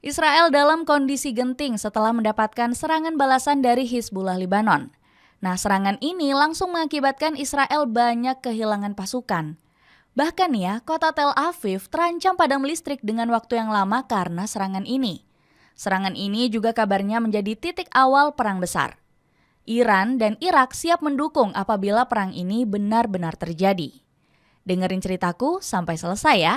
Israel dalam kondisi genting setelah mendapatkan serangan balasan dari Hizbullah Lebanon. Nah, serangan ini langsung mengakibatkan Israel banyak kehilangan pasukan. Bahkan ya, kota Tel Aviv terancam padam listrik dengan waktu yang lama karena serangan ini. Serangan ini juga kabarnya menjadi titik awal perang besar. Iran dan Irak siap mendukung apabila perang ini benar-benar terjadi. Dengerin ceritaku sampai selesai ya.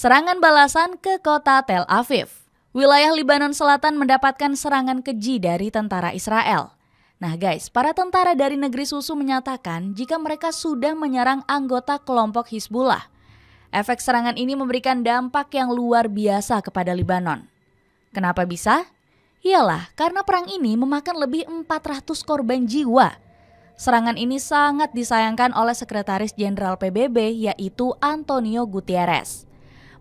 Serangan balasan ke kota Tel Aviv. Wilayah Lebanon Selatan mendapatkan serangan keji dari tentara Israel. Nah guys, para tentara dari negeri susu menyatakan jika mereka sudah menyerang anggota kelompok Hizbullah. Efek serangan ini memberikan dampak yang luar biasa kepada Lebanon. Kenapa bisa? Iyalah, karena perang ini memakan lebih 400 korban jiwa. Serangan ini sangat disayangkan oleh Sekretaris Jenderal PBB yaitu Antonio Guterres.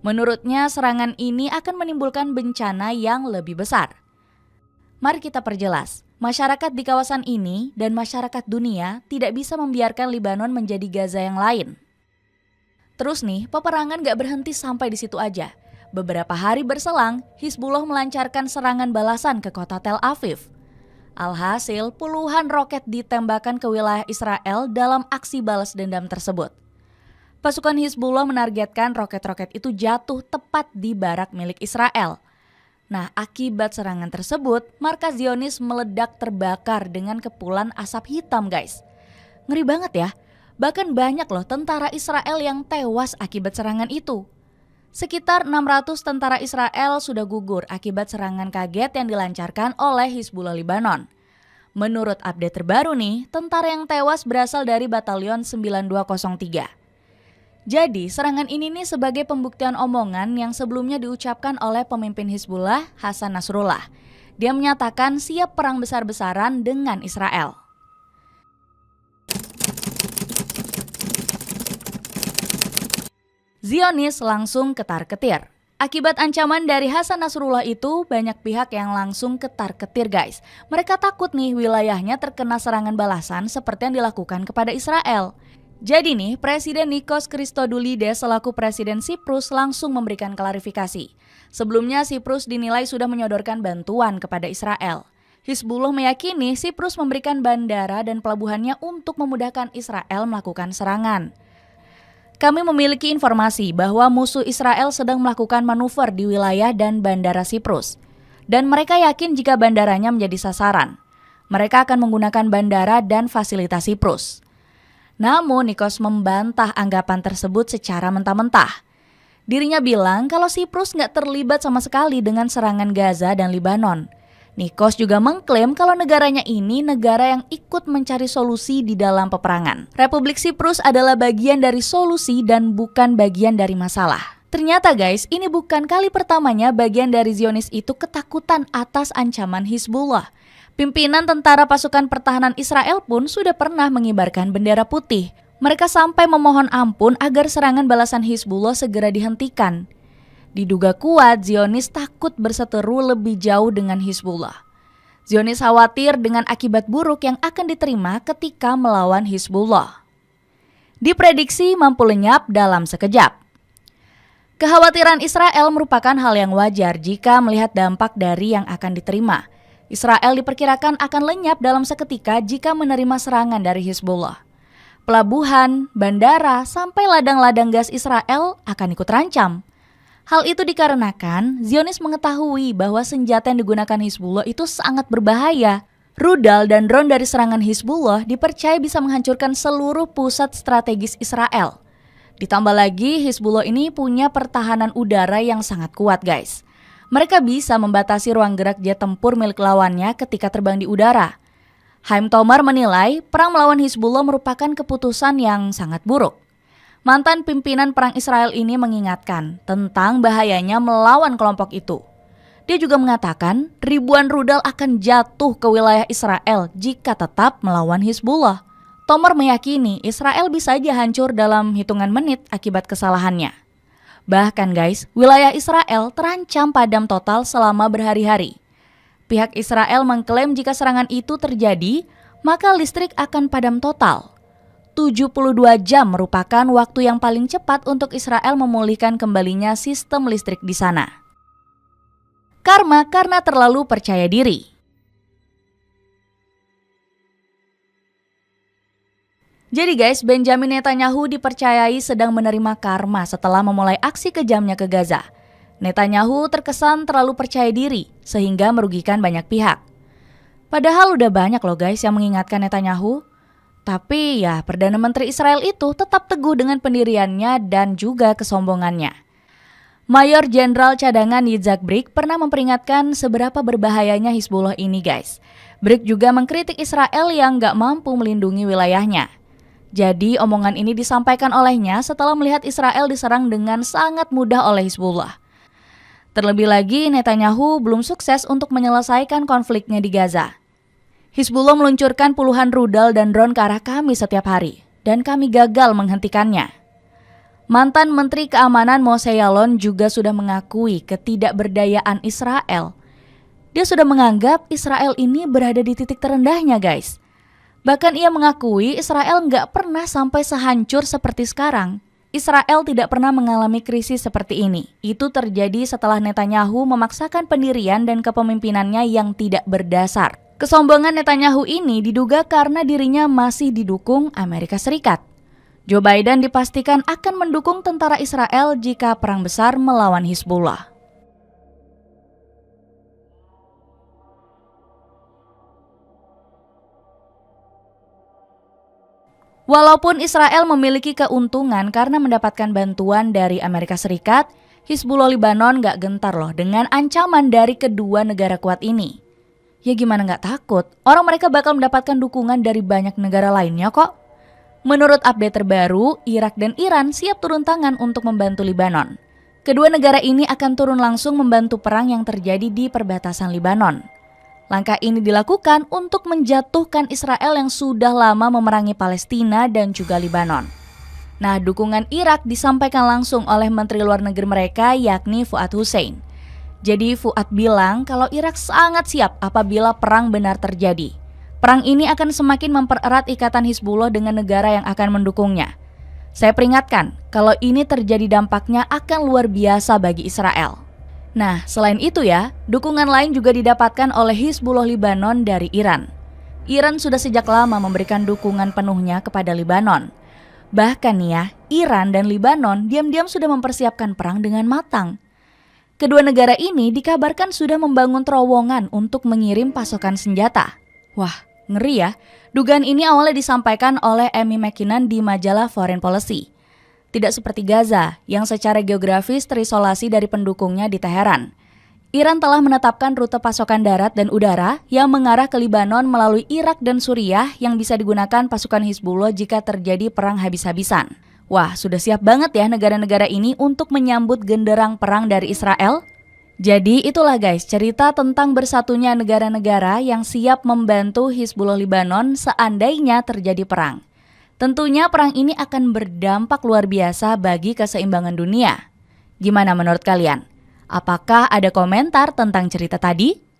Menurutnya serangan ini akan menimbulkan bencana yang lebih besar. Mari kita perjelas, masyarakat di kawasan ini dan masyarakat dunia tidak bisa membiarkan Lebanon menjadi Gaza yang lain. Terus nih, peperangan gak berhenti sampai di situ aja. Beberapa hari berselang, Hizbullah melancarkan serangan balasan ke kota Tel Aviv. Alhasil, puluhan roket ditembakkan ke wilayah Israel dalam aksi balas dendam tersebut. Pasukan Hizbullah menargetkan roket-roket itu jatuh tepat di barak milik Israel. Nah, akibat serangan tersebut, markas Zionis meledak terbakar dengan kepulan asap hitam, guys. Ngeri banget ya. Bahkan banyak loh tentara Israel yang tewas akibat serangan itu. Sekitar 600 tentara Israel sudah gugur akibat serangan kaget yang dilancarkan oleh Hizbullah Lebanon. Menurut update terbaru nih, tentara yang tewas berasal dari Batalion 9203. Jadi, serangan ini nih sebagai pembuktian omongan yang sebelumnya diucapkan oleh pemimpin Hizbullah, Hasan Nasrullah. Dia menyatakan siap perang besar-besaran dengan Israel. Zionis langsung ketar-ketir. Akibat ancaman dari Hasan Nasrullah itu, banyak pihak yang langsung ketar-ketir guys. Mereka takut nih wilayahnya terkena serangan balasan seperti yang dilakukan kepada Israel. Jadi nih, Presiden Nikos Christodoulides selaku Presiden Siprus langsung memberikan klarifikasi. Sebelumnya Siprus dinilai sudah menyodorkan bantuan kepada Israel. Hizbullah meyakini Siprus memberikan bandara dan pelabuhannya untuk memudahkan Israel melakukan serangan. Kami memiliki informasi bahwa musuh Israel sedang melakukan manuver di wilayah dan bandara Siprus. Dan mereka yakin jika bandaranya menjadi sasaran. Mereka akan menggunakan bandara dan fasilitas Siprus. Namun Nikos membantah anggapan tersebut secara mentah-mentah. Dirinya bilang kalau Siprus nggak terlibat sama sekali dengan serangan Gaza dan Lebanon. Nikos juga mengklaim kalau negaranya ini negara yang ikut mencari solusi di dalam peperangan. Republik Siprus adalah bagian dari solusi dan bukan bagian dari masalah. Ternyata guys, ini bukan kali pertamanya bagian dari Zionis itu ketakutan atas ancaman Hizbullah. Pimpinan tentara pasukan pertahanan Israel pun sudah pernah mengibarkan bendera putih. Mereka sampai memohon ampun agar serangan balasan Hizbullah segera dihentikan. Diduga kuat, Zionis takut berseteru lebih jauh dengan Hizbullah. Zionis khawatir dengan akibat buruk yang akan diterima ketika melawan Hizbullah. Diprediksi mampu lenyap dalam sekejap. Kekhawatiran Israel merupakan hal yang wajar jika melihat dampak dari yang akan diterima. Israel diperkirakan akan lenyap dalam seketika jika menerima serangan dari Hizbullah. Pelabuhan, bandara, sampai ladang-ladang gas Israel akan ikut terancam. Hal itu dikarenakan Zionis mengetahui bahwa senjata yang digunakan Hizbullah itu sangat berbahaya. Rudal dan drone dari serangan Hizbullah dipercaya bisa menghancurkan seluruh pusat strategis Israel. Ditambah lagi Hizbullah ini punya pertahanan udara yang sangat kuat guys. Mereka bisa membatasi ruang gerak jet tempur milik lawannya ketika terbang di udara. Haim Tomar menilai perang melawan Hizbullah merupakan keputusan yang sangat buruk. Mantan pimpinan perang Israel ini mengingatkan tentang bahayanya melawan kelompok itu. Dia juga mengatakan ribuan rudal akan jatuh ke wilayah Israel jika tetap melawan Hizbullah. Tomer meyakini Israel bisa saja hancur dalam hitungan menit akibat kesalahannya. Bahkan guys, wilayah Israel terancam padam total selama berhari-hari. Pihak Israel mengklaim jika serangan itu terjadi, maka listrik akan padam total. 72 jam merupakan waktu yang paling cepat untuk Israel memulihkan kembalinya sistem listrik di sana. Karma karena terlalu percaya diri. Jadi guys, Benjamin Netanyahu dipercayai sedang menerima karma setelah memulai aksi kejamnya ke Gaza. Netanyahu terkesan terlalu percaya diri sehingga merugikan banyak pihak. Padahal udah banyak loh guys yang mengingatkan Netanyahu. Tapi ya, Perdana Menteri Israel itu tetap teguh dengan pendiriannya dan juga kesombongannya. Mayor Jenderal Cadangan Yitzhak Brik pernah memperingatkan seberapa berbahayanya Hizbullah ini guys. Brik juga mengkritik Israel yang gak mampu melindungi wilayahnya. Jadi omongan ini disampaikan olehnya setelah melihat Israel diserang dengan sangat mudah oleh Hizbullah. Terlebih lagi Netanyahu belum sukses untuk menyelesaikan konfliknya di Gaza. Hizbullah meluncurkan puluhan rudal dan drone ke arah kami setiap hari, dan kami gagal menghentikannya. Mantan Menteri Keamanan Moshe Yaalon juga sudah mengakui ketidakberdayaan Israel. Dia sudah menganggap Israel ini berada di titik terendahnya guys. Bahkan ia mengakui Israel nggak pernah sampai sehancur seperti sekarang. Israel tidak pernah mengalami krisis seperti ini. Itu terjadi setelah Netanyahu memaksakan pendirian dan kepemimpinannya yang tidak berdasar. Kesombongan Netanyahu ini diduga karena dirinya masih didukung Amerika Serikat. Joe Biden dipastikan akan mendukung tentara Israel jika perang besar melawan Hizbullah. Walaupun Israel memiliki keuntungan karena mendapatkan bantuan dari Amerika Serikat, Hizbullah Lebanon gak gentar loh dengan ancaman dari kedua negara kuat ini. Ya gimana gak takut, orang mereka bakal mendapatkan dukungan dari banyak negara lainnya kok. Menurut update terbaru, Irak dan Iran siap turun tangan untuk membantu Lebanon. Kedua negara ini akan turun langsung membantu perang yang terjadi di perbatasan Lebanon. Langkah ini dilakukan untuk menjatuhkan Israel yang sudah lama memerangi Palestina dan juga Lebanon. Nah, dukungan Irak disampaikan langsung oleh Menteri Luar Negeri mereka yakni Fuad Hussein. Jadi Fuad bilang kalau Irak sangat siap apabila perang benar terjadi. Perang ini akan semakin mempererat ikatan Hizbullah dengan negara yang akan mendukungnya. Saya peringatkan, kalau ini terjadi dampaknya akan luar biasa bagi Israel. Nah, selain itu ya, dukungan lain juga didapatkan oleh Hizbullah Lebanon dari Iran. Iran sudah sejak lama memberikan dukungan penuhnya kepada Lebanon. Bahkan nih ya, Iran dan Lebanon diam-diam sudah mempersiapkan perang dengan matang. Kedua negara ini dikabarkan sudah membangun terowongan untuk mengirim pasokan senjata. Wah, ngeri ya. Dugaan ini awalnya disampaikan oleh Amy McKinnon di majalah Foreign Policy. Tidak seperti Gaza, yang secara geografis terisolasi dari pendukungnya di Teheran. Iran telah menetapkan rute pasokan darat dan udara yang mengarah ke Lebanon melalui Irak dan Suriah yang bisa digunakan pasukan Hizbullah jika terjadi perang habis-habisan. Wah, sudah siap banget ya negara-negara ini untuk menyambut genderang perang dari Israel? Jadi itulah guys cerita tentang bersatunya negara-negara yang siap membantu Hizbullah Lebanon seandainya terjadi perang. Tentunya perang ini akan berdampak luar biasa bagi keseimbangan dunia. Gimana menurut kalian? Apakah ada komentar tentang cerita tadi?